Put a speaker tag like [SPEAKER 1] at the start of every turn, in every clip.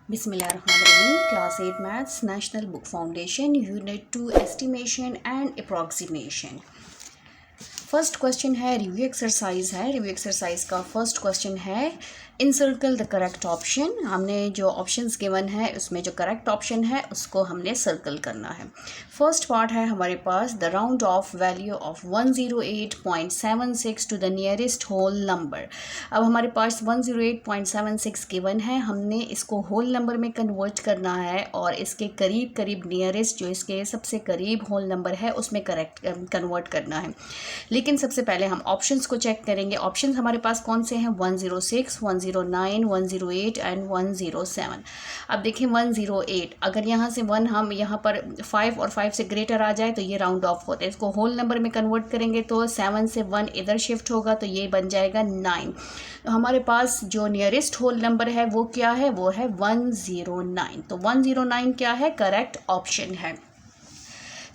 [SPEAKER 1] Bismillahirrahmanirrahim. Class 8 Maths, National Book Foundation, Unit 2 Estimation and Approximation. First question है review exercise है। Review exercise का first question है encircle the correct option. हमने जो options given है उसमें जो करेक्ट ऑप्शन है उसको हमने सर्कल करना है। फर्स्ट पार्ट है हमारे पास the round off value of 108.76 to the nearest whole number. अब हमारे पास 108.76 गिवन है, हमने इसको होल नंबर में कन्वर्ट करना है और इसके करीब करीब नियरेस्ट जो इसके सबसे करीब होल नंबर है उसमें करेक्ट कन्वर्ट करना है। लेकिन सबसे पहले हम ऑप्शंस को चेक करेंगे। ऑप्शंस हमारे पास कौन से हैं? 106, 109, 108 एंड 107। अब देखें 108, अगर यहाँ से 1 हम यहाँ पर 5 और 5 से ग्रेटर आ जाए तो ये राउंड ऑफ होता है। इसको होल नंबर में कन्वर्ट करेंगे तो 7 से 1 इधर शिफ्ट होगा तो ये बन जाएगा 9। तो हमारे पास जो नियरेस्ट होल नंबर है वो क्या है? वो है 109। तो 109 क्या है? करेक्ट ऑप्शन है।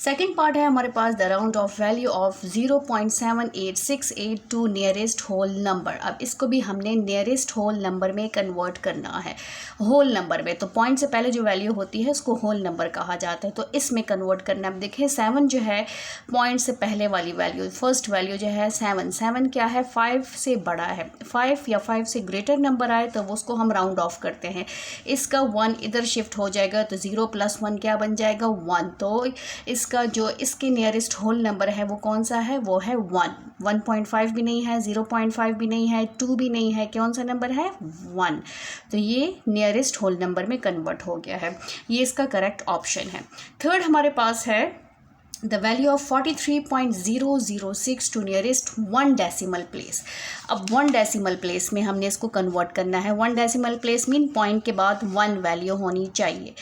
[SPEAKER 1] सेकेंड पार्ट है हमारे पास the round off value of 0.7868 to nearest whole number. अब इसको भी हमने नियरेस्ट होल नंबर में कन्वर्ट करना है, होल नंबर में। तो पॉइंट से पहले जो वैल्यू होती है उसको होल नंबर कहा जाता है, तो इसमें कन्वर्ट करना। अब देखें 7 जो है पॉइंट से पहले वाली वैल्यू, फर्स्ट वैल्यू जो है 7 क्या है? 5 से बड़ा है। 5 या 5 से ग्रेटर नंबर आए तो उसको हम राउंड ऑफ करते हैं। इसका 1 इधर शिफ्ट हो जाएगा तो 0 + 1 क्या बन जाएगा? 1। तो इसका जो इसके नियरेस्ट होल नंबर है वो कौन सा है? वो है 1। 1.5 भी नहीं है, 0.5 भी नहीं है, 2 भी नहीं है, कौन सा नंबर है? 1। तो ये नियरेस्ट होल नंबर में कन्वर्ट हो गया है, ये इसका करेक्ट ऑप्शन है। थर्ड हमारे पास है the value of 43.006 to nearest 1 decimal place. अब 1 डेसिमल प्लेस में हमने इसको कन्वर्ट करना है। 1 डेसिमल प्लेस मीन पॉइंट के बाद 1 वैल्यू होनी चाहिए।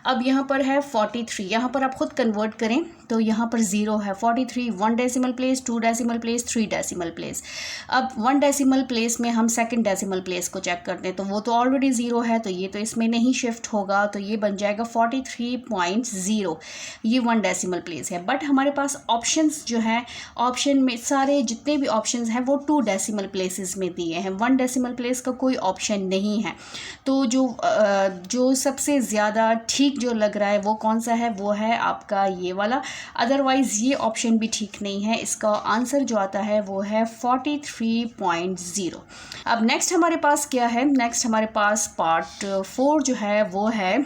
[SPEAKER 1] अब यहाँ पर है 43, यहाँ पर आप खुद कन्वर्ट करें तो यहाँ पर 0 है। 43 1 decimal place, 2 decimal place, 3 decimal place. अब 1 डेसिमल प्लेस में हम सेकंड डेसिमल प्लेस को चेक करते हैं तो वो तो ऑलरेडी 0 है, तो ये तो इसमें नहीं शिफ्ट होगा, तो ये बन जाएगा 43.0। ये 1 डेसिमल प्लेस है। बट हमारे पास ऑप्शंस जो है, ऑप्शन में सारे जितने भी ऑप्शंस हैं वो 2 डेसिमल प्लेसेस में दिए हैं, 1 डेसिमल प्लेस का कोई ऑप्शन नहीं है। तो जो सबसे ज़्यादा ठीक जो लग रहा है वो कौन सा है? वो है आपका ये वाला। अदरवाइज़ ये ऑप्शन भी ठीक नहीं है। इसका आंसर जो आता है वो है 43.0। अब नेक्स्ट हमारे पास क्या है? नेक्स्ट हमारे पास पार्ट 4 जो है वो है,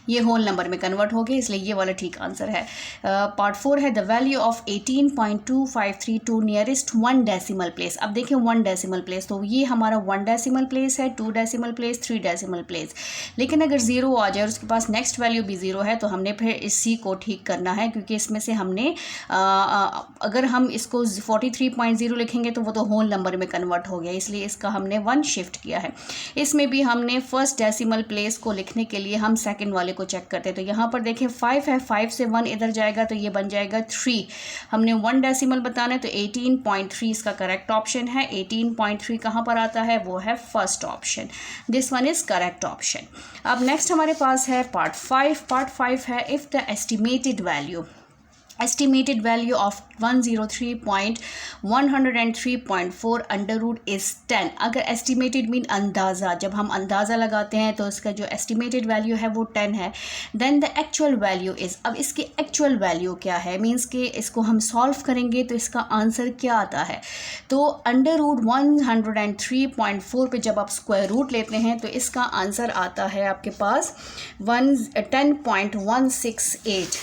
[SPEAKER 1] ये होल नंबर में कन्वर्ट हो गए, इसलिए ये वाला ठीक आंसर है। पार्ट 4 है the value of 18.253 to nearest 1 decimal place. अब देखें 1 डेसिमल प्लेस, तो ये हमारा 1 डेसिमल प्लेस है, 2 डेसिमल प्लेस, 3 डेसिमल प्लेस। लेकिन अगर 0 आ जाए और उसके पास नेक्स्ट वैल्यू भी 0 है तो हमने फिर इसी को ठीक करना है, क्योंकि इसमें से हमने अगर हम इसको 43.0 लिखेंगे तो वो तो होल नंबर में कन्वर्ट हो गया, इसलिए इसका हमने 1 शिफ्ट किया है। इसमें भी हमने फर्स्ट डेसिमल प्लेस को लिखने के लिए हम सेकेंड वाले को चेक करते हैं। तो यहाँ पर देखें 5 है, 5 से 1 इधर जाएगा तो ये बन जाएगा 3। हमने 1 डेसिमल बताना है तो 18.3 इसका करेक्ट ऑप्शन है। 18.3 कहाँ पर आता है? वो है first option. This one is correct option. अब नेक्स्ट हमारे पास है पार्ट 5। पार्ट 5 है if the estimated value of 103.103.4 under root is 10। अगर एस्टिमेटेड मीन अंदाज़ा, जब हम अंदाज़ा लगाते हैं तो इसका जो एस्टिमेटेड वैल्यू है वो 10 है। Then the actual value is, अब इसकी एक्चुअल वैल्यू क्या है? मीन्स कि इसको हम सॉल्व करेंगे तो इसका आंसर क्या आता है? तो अंडर रूट 103.4 पे जब आप स्क्वायर रूट लेते हैं तो इसका आंसर आता है आपके पास 10.168।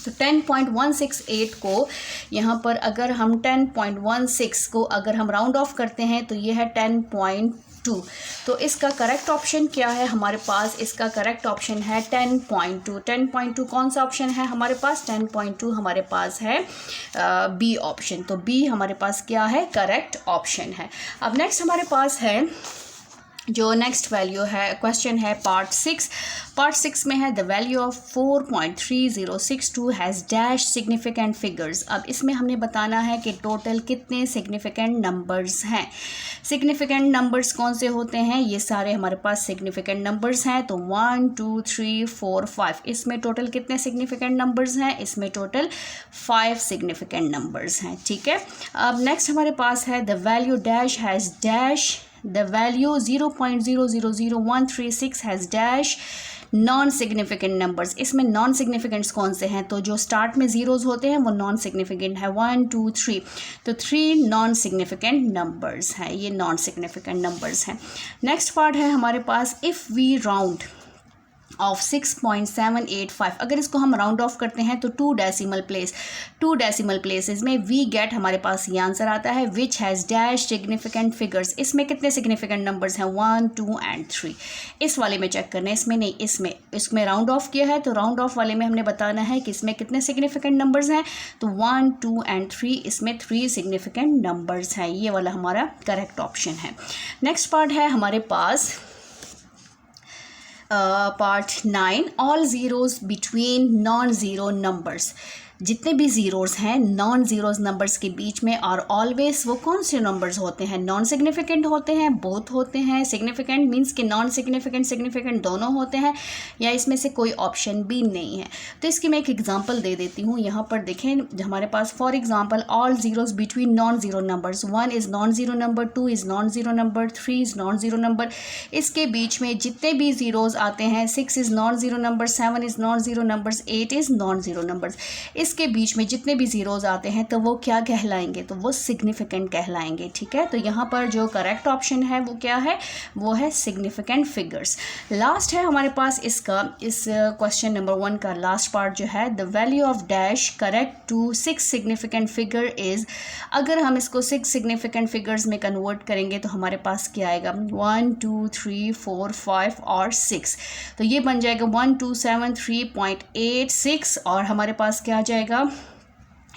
[SPEAKER 1] तो 10.168 को यहाँ पर अगर हम 10.16 को अगर हम राउंड ऑफ करते हैं तो ये है 10.2। तो इसका करेक्ट ऑप्शन क्या है हमारे पास? इसका करेक्ट ऑप्शन है 10.2। 10.2 कौन सा ऑप्शन है हमारे पास? 10.2 हमारे पास है बी ऑप्शन। तो बी हमारे पास क्या है? करेक्ट ऑप्शन है। अब नेक्स्ट हमारे पास है जो नेक्स्ट वैल्यू है, क्वेश्चन है पार्ट 6। पार्ट 6 में है the value of 4.3062 has dash significant figures. अब इसमें हमने बताना है कि टोटल कितने सिग्निफिकेंट नंबर्स हैं। सिग्निफिकेंट नंबर्स कौन से होते हैं? ये सारे हमारे पास सिग्निफिकेंट नंबर्स हैं। तो 1 2 3 4 5, इसमें टोटल कितने सिग्निफिकेंट नंबर्स हैं? इसमें टोटल 5 सिग्निफिकेंट नंबर्स हैं। ठीक है। अब नेक्स्ट हमारे पास है the value dash has dash the value 0.000136 has dash non significant numbers. इसमें नॉन सिग्निफिकेंट्स कौन से हैं? तो जो स्टार्ट में ज़ीरोज़ होते हैं वो नॉन सिग्निफिकेंट है, 1 2 3, तो 3 नॉन सिग्निफिकेंट नंबर्स हैं, ये नॉन सिग्निफिकेंट नंबर्स हैं। नेक्स्ट पार्ट है हमारे पास, इफ़ वी राउंड ऑफ 6.785, अगर इसको हम राउंड ऑफ करते हैं तो टू डेसिमल प्लेसेस में वी गेट, हमारे पास ये आंसर आता है which has dash significant figures. इसमें कितने सिग्निफिकेंट नंबर्स हैं? 1 2 एंड 3। इस वाले में चेक करना है, इसमें नहीं, इसमें राउंड ऑफ किया है तो राउंड ऑफ वाले में हमने बताना है कि इसमें कितने सिग्निफिकेंट नंबर्स हैं, तो 1 2 एंड 3, इसमें 3 सिग्निफिकेंट नंबर्स हैं। ये वाला हमारा करेक्ट ऑप्शन है। नेक्स्ट पार्ट है हमारे पास part 9, all zeros between non zero numbers. जितने भी ज़ीरोज़ हैं नॉन ज़ीरोज़ नंबर्स के बीच में, और ऑलवेज़ वो कौन से नंबर्स होते हैं? नॉन सिग्निफिकेंट होते हैं, बोथ होते हैं, सिग्निफिकेंट मींस कि नॉन सिग्निफिकेंट सिग्निफिकेंट दोनों होते हैं, या इसमें से कोई ऑप्शन भी नहीं है। तो इसकी मैं एक एग्जांपल दे देती हूँ। यहाँ पर देखें हमारे पास, for example, all zeros between non zero numbers, 1 is non zero number, 2 is non zero number, 3 is non zero number. इसके बीच में जितने भी ज़ीरोज़ आते हैं, 6 is non zero number, 7 is non zero numbers, 8 is non zero numbers. इसके बीच में जितने भी ज़ीरोज़ आते हैं तो वो क्या कहलाएंगे? तो वो सिग्निफिकेंट कहलाएंगे। ठीक है, तो यहाँ पर जो करेक्ट ऑप्शन है वो क्या है? वो है सिग्निफिकेंट फिगर्स। लास्ट है हमारे पास इसका, इस क्वेश्चन नंबर 1 का लास्ट पार्ट जो है, the value of dash correct to 6 significant figure is. अगर हम इसको 6 सिग्निफिकेंट फिगर्स में कन्वर्ट करेंगे तो हमारे पास क्या आएगा? 1 2 3 4 5 और 6, तो ये बन जाएगा 1273.86, और हमारे पास क्या आ जाएगा?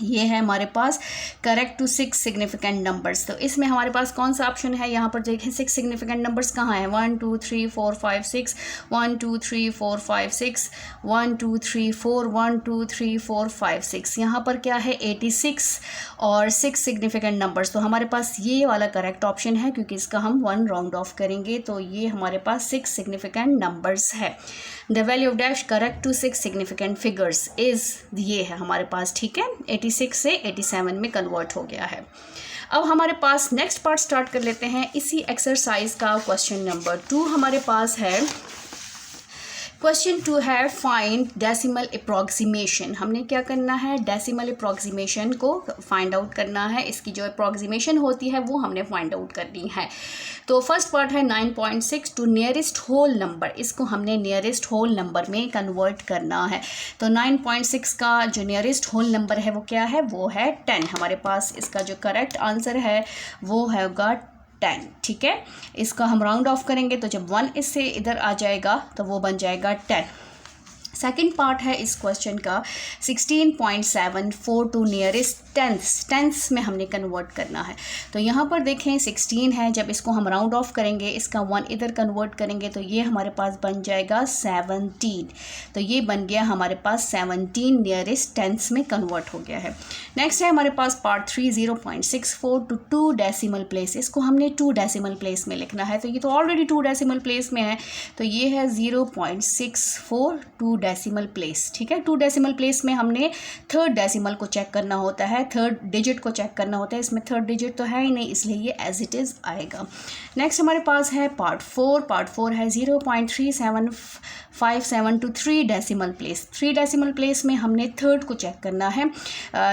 [SPEAKER 1] ये है हमारे पास करेक्ट टू 6 सिग्निफिकेंट नंबर्स। तो इसमें हमारे पास कौन सा ऑप्शन है? यहाँ पर देखें 6 सिग्निफिकेंट नंबर्स कहाँ हैं? 1 2 3 4 5 6, 1 2 3 4 5 6, 1 2 3 4, 1 2 3 4 5 6। यहाँ पर क्या है? 86 और 6 सिग्निफिकेंट नंबर्स। तो हमारे पास ये वाला करेक्ट ऑप्शन है, क्योंकि इसका हम 1 राउंड ऑफ करेंगे, तो ये हमारे पास 6 सिग्निफिकेंट नंबर्स है। The value of dash correct to 6 significant figures is, ये है हमारे पास। ठीक है, 86 से 87 में कन्वर्ट हो गया है। अब हमारे पास नेक्स्ट पार्ट स्टार्ट कर लेते हैं इसी एक्सरसाइज का। क्वेश्चन नंबर 2 हमारे पास है। क्वेश्चन 2 है फाइंड डेसिमल अप्रॉक्सीमेशन। हमने क्या करना है? डेसिमल अप्रॉक्सीमेशन को फाइंड आउट करना है। इसकी जो अप्रॉक्सीमेशन होती है वो हमने फाइंड आउट करनी है। तो फर्स्ट पार्ट है 9.6 टू नियरेस्ट होल नंबर। इसको हमने नियरेस्ट होल नंबर में कन्वर्ट करना है। तो 9.6 का जो नियरेस्ट होल नंबर है वो क्या है? वो है 10। हमारे पास इसका जो करेक्ट आंसर है वो होगा 10। ठीक है, इसका हम राउंड ऑफ करेंगे तो जब 1 इससे इधर आ जाएगा तो वो बन जाएगा 10। सेकेंड पार्ट है इस क्वेश्चन का 16.74 टू नियरेस्ट टेंथ्स में हमने कन्वर्ट करना है। तो यहाँ पर देखें 16 है, जब इसको हम राउंड ऑफ करेंगे, इसका 1 इधर कन्वर्ट करेंगे तो ये हमारे पास बन जाएगा 17। तो ये बन गया हमारे पास 17 नियरेस्ट टेंथ्स में कन्वर्ट हो गया है। नेक्स्ट है हमारे पास पार्ट 3 0.64 टू 2 डेसिमल प्लेस। इसको हमने 2 डेसिमल प्लेस में लिखना है, तो ये तो ऑलरेडी 2 डेसिमल प्लेस में है, तो ये है 0.64 2 डेसिमल प्लेस। ठीक है, 2 डेसिमल प्लेस में हमने थर्ड डेसिमल को चेक करना होता है, थर्ड डिजिट को चेक करना होता है। इसमें थर्ड डिजिट तो है ही नहीं, इसलिए ये एज इट इज़ आएगा। नेक्स्ट हमारे पास है पार्ट 4 है 0.3757 to 3 decimal place. 3 decimal place में हमने थर्ड को चेक करना है,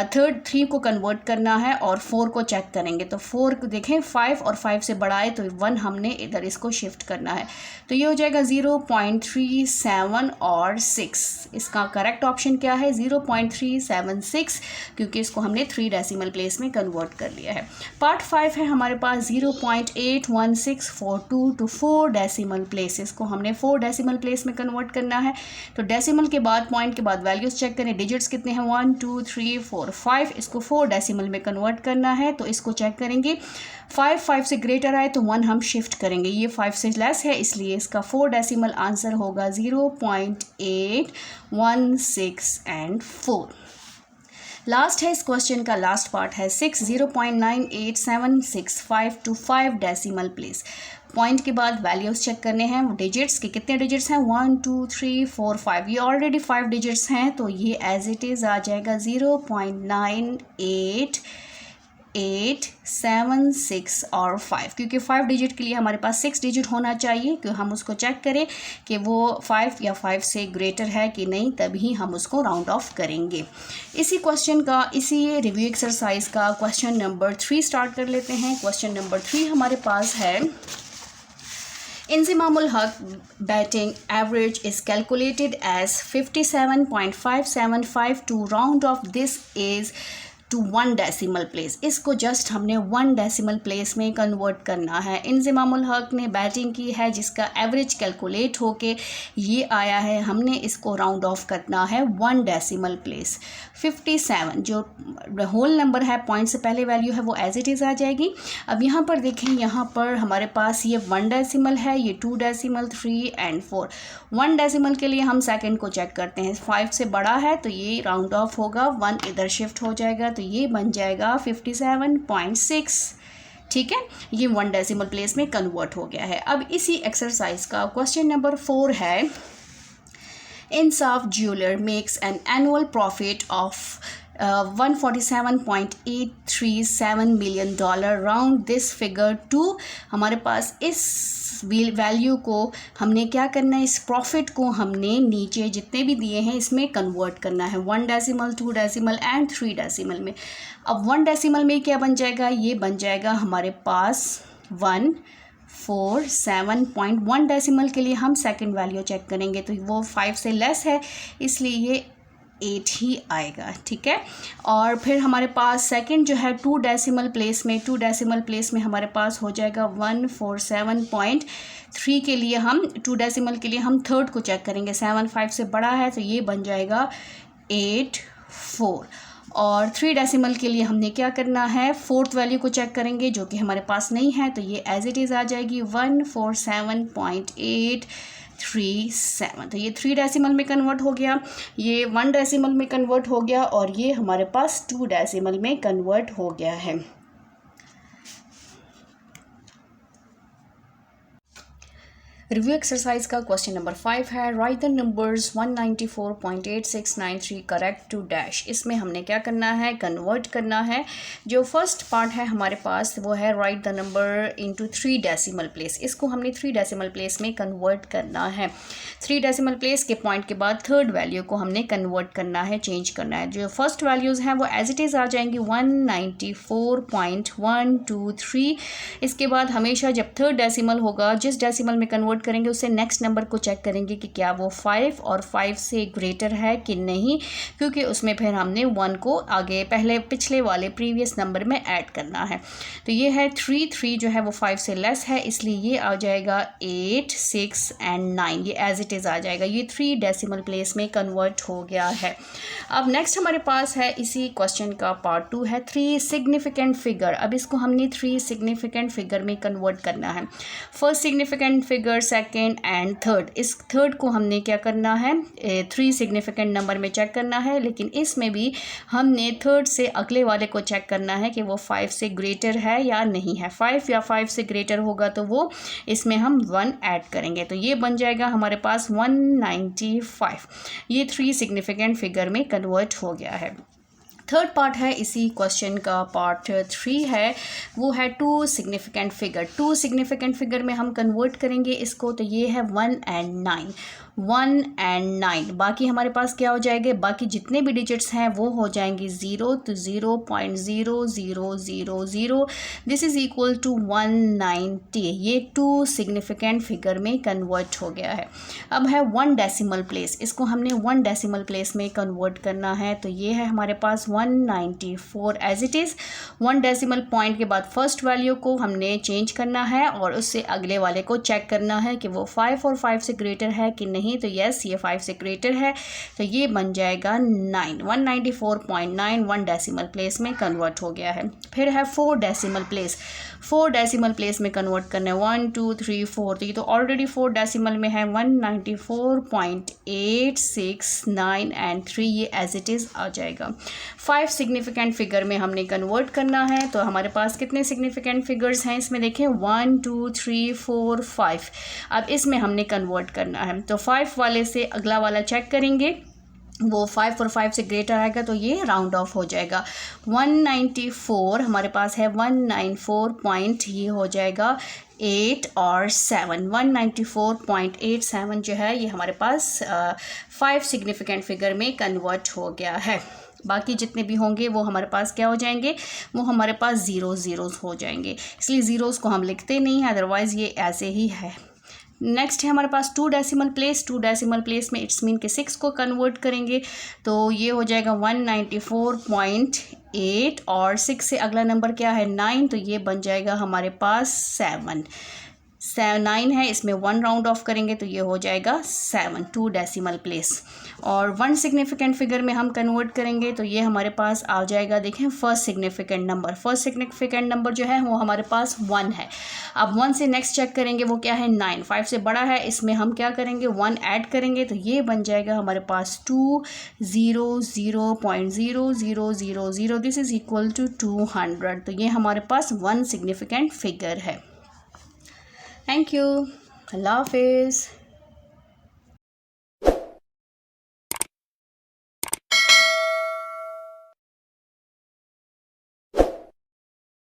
[SPEAKER 1] थर्ड 3 को कन्वर्ट करना है और 4 को चेक करेंगे। तो 4 को देखें 5 और 5 से बड़ा है तो 1 हमने इधर इसको शिफ्ट करना है, तो ये हो जाएगा 0.37 और 6। इसका करेक्ट ऑप्शन क्या है? 0.376, क्योंकि इसको हमने 3 डेसिमल प्लेस में कन्वर्ट कर लिया है। पार्ट 5 है हमारे पास 0.81642 टू 4 डेसिमल प्लेस। इसको हमने 4 डेसिमल प्लेस में कन्वर्ट करना है। तो डेसिमल के बाद, पॉइंट के बाद वैल्यूज़ चेक करें, डिजिट्स कितने हैं 1 2 3 4 5। इसको 4 डेसिमल में कन्वर्ट करना है, तो इसको चेक करेंगे 5 से ग्रेटर आए तो 1 हम शिफ्ट करेंगे, ये 5 से लेस है, इसलिए इसका 4 डेसिमल आंसर होगा 0.816 एंड 4। लास्ट है इस क्वेश्चन का लास्ट पार्ट है 6 0.98765 टू 5 डेसिमल प्लेस। पॉइंट के बाद वैल्यूज़ चेक करने हैं, डिजिट्स के कितने डिजिट्स हैं 1 2 3 4 5। ये ऑलरेडी 5 डिजिट्स हैं, तो ये एज इट इज़ आ जाएगा 0.98 876 और 5, क्योंकि 5 डिजिट के लिए हमारे पास 6 डिजिट होना चाहिए कि हम उसको चेक करें कि वो 5 या 5 से ग्रेटर है कि नहीं, तभी हम उसको राउंड ऑफ करेंगे। इसी क्वेश्चन का, इसी रिव्यू एक्सरसाइज का क्वेश्चन नंबर 3 स्टार्ट कर लेते हैं। क्वेश्चन नंबर 3 हमारे पास है, Inzamamul Haq batting average is calculated as 57.575 to round off this is to 1 decimal place। इसको जस्ट हमने 1 decimal place में कन्वर्ट करना है। इंज़मामुल हक ने बैटिंग की है जिसका एवरेज कैलकुलेट होके ये आया है, हमने इसको राउंड ऑफ करना है 1 decimal place। 57 जो होल नंबर है, पॉइंट से पहले वैल्यू है, वो एज इट इज़ आ जाएगी। अब यहाँ पर देखें, यहाँ पर हमारे पास ये 1 डेसिमल है, ये 2 डेसिमल, 3 एंड 4। 1 डेसिमल के लिए हम सेकंड को चेक करते हैं, 5 से बड़ा है तो ये राउंड ऑफ होगा, 1 इधर शिफ्ट हो जाएगा तो ये बन जाएगा 57.6। ठीक है, ये 1 डेसिमल प्लेस में कन्वर्ट हो गया है। अब इसी एक्सरसाइज का क्वेश्चन नंबर 4 है, Insaf Jeweler makes an annual profit of $147.837 million। Round this figure to. हमारे पास इस वैल्यू को हमने क्या करना है, इस प्रॉफिट को हमने नीचे जितने भी दिए हैं इसमें कन्वर्ट करना है, 1 डेसिमल, 2 डेसिमल एंड 3 डेसिमल में। अब 1 डेसिमल में क्या बन जाएगा, ये बन जाएगा हमारे पास 147.1 डेसिमल के लिए हम सेकंड वैल्यू चेक करेंगे तो वो 5 से लेस है, इसलिए ये 8 ही आएगा। ठीक है, और फिर हमारे पास सेकंड जो है 2 डेसिमल प्लेस में, 2 डेसिमल प्लेस में हमारे पास हो जाएगा 147.3 के लिए हम 2 डेसिमल के लिए हम थर्ड को चेक करेंगे, 7 5 से बड़ा है तो ये बन जाएगा 84। और 3 डेसिमल के लिए हमने क्या करना है, फोर्थ वैल्यू को चेक करेंगे जो कि हमारे पास नहीं है, तो ये एज इट इज़ आ जाएगी 147.837। तो ये 3 डेसिमल में कन्वर्ट हो गया, ये 1 डेसिमल में कन्वर्ट हो गया और ये हमारे पास 2 डेसिमल में कन्वर्ट हो गया है। रिव्यू एक्सरसाइज का क्वेश्चन नंबर 5 है, right the numbers 194.8693 correct to dash. इसमें हमने क्या करना है, कन्वर्ट करना है। जो फर्स्ट पार्ट है हमारे पास वो है right the number into 3 decimal place. इसको हमने 3 डेसिमल प्लेस में कन्वर्ट करना है। 3 डेसिमल प्लेस के पॉइंट के बाद थर्ड वैल्यू को हमने कन्वर्ट करना है, चेंज करना है। जो फर्स्ट वैल्यूज़ हैं वो एज इट इज़ आ जाएंगी 194.123। इसके बाद हमेशा जब थर्ड डेसिमल होगा, जिस डेसिमल में कन्वर्ट करेंगे उससे नेक्स्ट नंबर को चेक करेंगे कि क्या वो 5 और 5 से ग्रेटर है कि नहीं, क्योंकि उसमें फिर हमने 1 को आगे पहले पिछले वाले प्रीवियस नंबर में ऐड करना है। तो ये है 3 जो है वो 5 से लेस है, इसलिए ये आ जाएगा 8 6 एंड 9, ये एज इट इज़ आ जाएगा। ये 3 डेसिमल प्लेस में कन्वर्ट हो गया है। अब नेक्स्ट हमारे पास है इसी क्वेश्चन का पार्ट 2 है 3 सिग्निफिकेंट फिगर। अब इसको हमने 3 सिग्निफिकेंट फिगर में कन्वर्ट करना है। First significant figure, second and third. इस थर्ड को हमने क्या करना है, 3 सिग्निफिकेंट नंबर में चेक करना है, लेकिन इसमें भी हमने थर्ड से अगले वाले को चेक करना है कि वो 5 से ग्रेटर है या नहीं है। 5 या 5 से ग्रेटर होगा तो वो इसमें हम 1 ऐड करेंगे, तो ये बन जाएगा हमारे पास 195। ये 3 सिग्निफिकेंट फिगर में कन्वर्ट हो गया है। थर्ड पार्ट है इसी क्वेश्चन का पार्ट 3 है, वो है 2 सिग्निफिकेंट फिगर। 2 सिग्निफिकेंट फिगर में हम कन्वर्ट करेंगे इसको, तो ये है 1 एंड 9। 1 एंड 9 बाकी हमारे पास क्या हो जाएंगे, बाकी जितने भी डिजिट्स हैं वो हो जाएंगी 0, तो 0.0000 दिस इज़ इक्वल टू 190। ये 2 सिग्निफिकेंट फिगर में कन्वर्ट हो गया है। अब है 1 डेसिमल प्लेस, इसको हमने 1 डेसिमल प्लेस में कन्वर्ट करना है, तो ये है हमारे पास 194 as it is. 1 decimal point के बाद फर्स्ट वैल्यू को हमने चेंज करना है और उससे अगले वाले को चेक करना है कि वो 5 और 5 से ग्रेटर है कि नहीं, तो यस ये 5 से ग्रेटर है, तो ये बन जाएगा 9। 194.9 1 डेसिमल प्लेस में कन्वर्ट हो गया है। फिर है 4 डेसिमल प्लेस। 4 डेसिमल प्लेस में कन्वर्ट करना है, 1 2 3 4, तो ये तो ऑलरेडी 4 डेसिमल में है, 194.869 एंड 3 ये एज इट इज़ आ जाएगा। 5 सिग्निफिकेंट फिगर में हमने कन्वर्ट करना है, तो हमारे पास कितने सिग्निफिकेंट फिगर्स हैं इसमें देखें, 1 2 3 4 5। अब इसमें हमने कन्वर्ट करना है, तो 5 वाले से अगला वाला चेक करेंगे वो 5 और 5 से ग्रेटर आएगा तो ये राउंड ऑफ हो जाएगा। 194 हमारे पास है, 194 पॉइंट ये हो जाएगा 8 और 7, 194.87 जो है ये हमारे पास 5 सिग्निफिकेंट फिगर में कन्वर्ट हो गया है। बाकी जितने भी होंगे वो हमारे पास क्या हो जाएंगे, वो हमारे पास ज़ीरोज़ हो जाएंगे, इसलिए ज़ीरोज़ को हम लिखते नहीं हैं, अदरवाइज़ ये ऐसे ही है। नेक्स्ट है हमारे पास 2 डेसिमल प्लेस। 2 डेसिमल प्लेस में इट्स मीन के 6 को कन्वर्ट करेंगे तो ये हो जाएगा 194.8 और 6 से अगला नंबर क्या है 9, तो ये बन जाएगा हमारे पास 7। 9 है, इसमें 1 राउंड ऑफ करेंगे तो ये हो जाएगा 7, 2 डेसिमल प्लेस। और 1 सिग्निफिकेंट फिगर में हम कन्वर्ट करेंगे तो ये हमारे पास आ जाएगा, देखें first significant number. First significant number जो है वो हमारे पास 1 है। अब 1 से नेक्स्ट चेक करेंगे वो क्या है 9, 5 से बड़ा है, इसमें हम क्या करेंगे 1 ऐड करेंगे तो ये बन जाएगा हमारे पास 200.0000, दिस इज़ इक्वल टू 200। तो ये हमारे पास 1 सिग्निफिकेंट फिगर है। थैंक यू, अल्लाह हाफिज़।